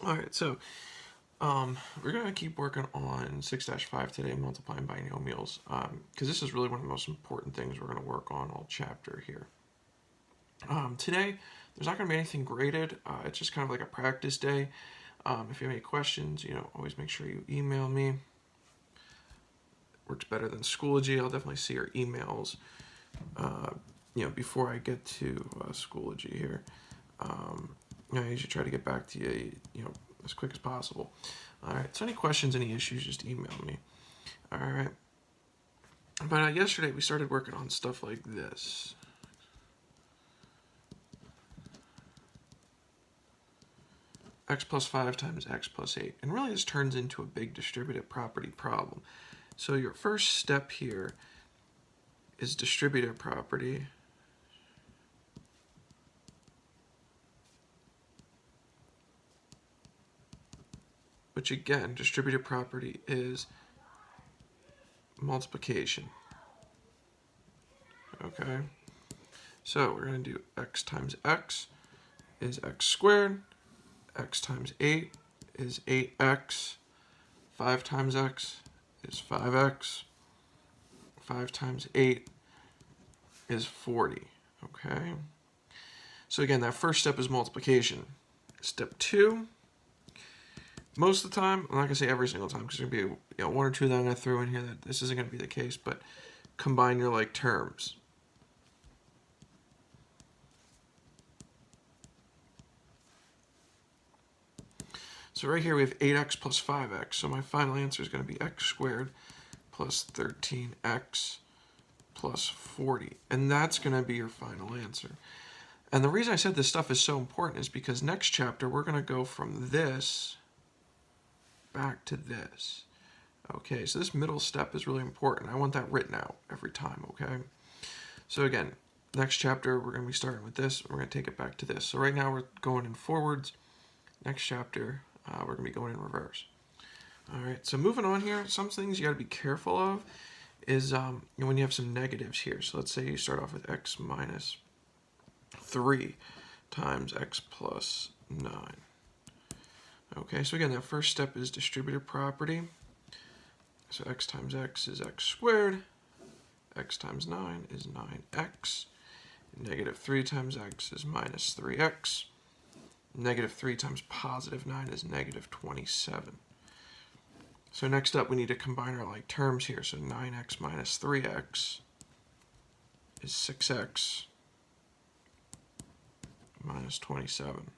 All right, so we're going to keep working on 6-5 today, multiplying binomials, because this is really one of the most important things we're going to work on all chapter here. Today, there's not going to be anything graded. It's just kind of like a practice day. If you have any questions, always make sure you email me. Works better than Schoology. I'll definitely see your emails, before I get to Schoology here. I usually try to get back to you, as quick as possible. All right, so any questions, any issues, just email me. All right. But yesterday we started working on stuff like this. X plus 5 times x plus 8. And really this turns into a big distributive property problem. So your first step here is distributive property. Which again, distributive property is multiplication. Okay, so we're going to do x times x is x squared, x times 8 is 8x, 5 times x is 5x, 5 times 8 is 40, okay? So again, that first step is multiplication. Step 2, most of the time, I'm not going to say every single time, because there's going to be one or two that I'm going to throw in here that this isn't going to be the case, but combine your like terms. So right here we have 8x plus 5x, so my final answer is going to be x squared plus 13x plus 40, and that's going to be your final answer. And the reason I said this stuff is so important is because next chapter we're going to go from this back to this. Okay, so this middle step is really important. I want that written out every time, okay? So again, next chapter we're going to be starting with this. We're going to take it back to this. So right now we're going in forwards. Next chapter, we're going to be going in reverse. All right, so moving on here, some things you got to be careful of is when you have some negatives here. So let's say you start off with x minus 3 times x plus 9. Okay, so again, that first step is distributive property. So x times x is x squared. X times 9 is 9x. Negative 3 times x is minus 3x. Negative 3 times positive 9 is negative 27. So next up, we need to combine our like terms here. So 9x minus 3x is 6x minus 27.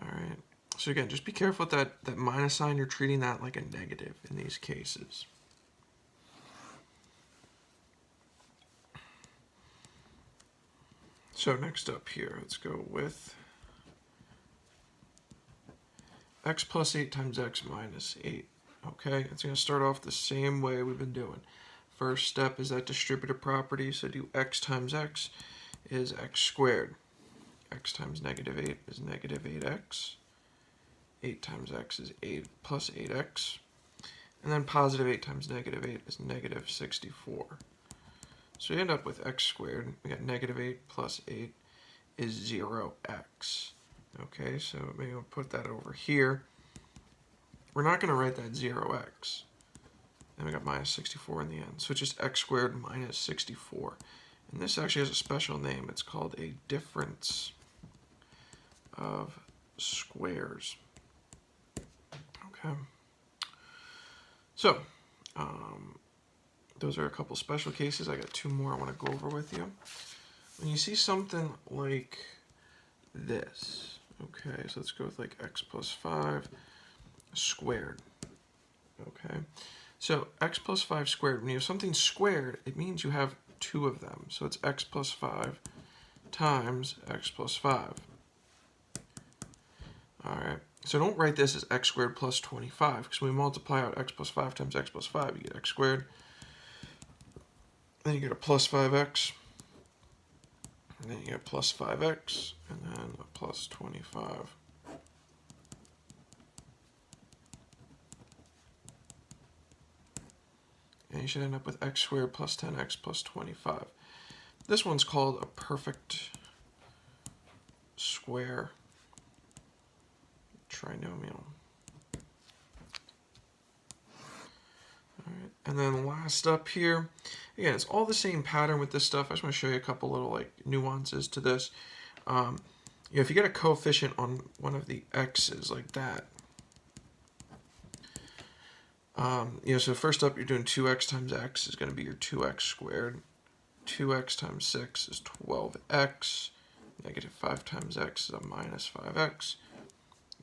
All right. So again, just be careful with that minus sign. You're treating that like a negative in these cases. So next up here, let's go with x plus 8 times x minus 8. Okay, it's going to start off the same way we've been doing. First step is that distributive property, so do x times x is x squared. X times negative 8 is negative 8x. 8 times x is 8 plus 8x. And then positive 8 times negative 8 is negative 64. So we end up with x squared. We got negative 8 plus 8 is 0x. Okay, so maybe we'll put that over here. We're not going to write that 0x. And we got minus 64 in the end. So it's just x squared minus 64. And this actually has a special name. It's called a difference of squares. Okay. So, those are a couple special cases. I got two more I want to go over with you. When you see something like this, okay, so let's go with like x plus 5 squared. Okay, so x plus 5 squared, when you have something squared, it means you have two of them. So it's x plus 5 times x plus 5. All right, so don't write this as x squared plus 25, because when we multiply out x plus 5 times x plus 5, you get x squared. Then you get a plus 5x. And then you get plus 5x, and then a plus 25. And you should end up with x squared plus 10x plus 25. This one's called a perfect square trinomial. All right, and then last up here, again, it's all the same pattern with this stuff. I just want to show you a couple little like nuances to this. If you get a coefficient on one of the x's like that, so first up you're doing 2x times x is going to be your 2x squared. 2x times 6 is 12x. Negative 5 times x is a minus 5x.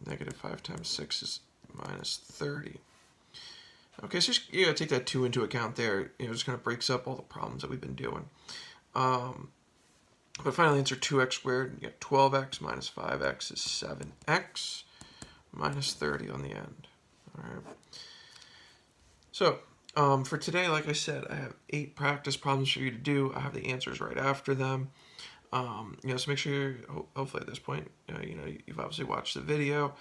Negative 5 times 6 is minus 30. Okay, so you gotta take that 2 into account there. Just kind of breaks up all the problems that we've been doing. But final answer 2x squared, you get 12x minus 5x is 7x minus 30 on the end. All right. So for today, like I said, I have 8 practice problems for you to do. I have the answers right after them. So make sure, hopefully at this point, you've obviously watched the video.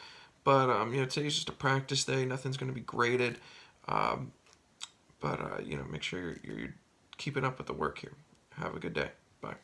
But today's just a practice day. Nothing's going to be graded. But make sure you're keeping up with the work here. Have a good day. Bye.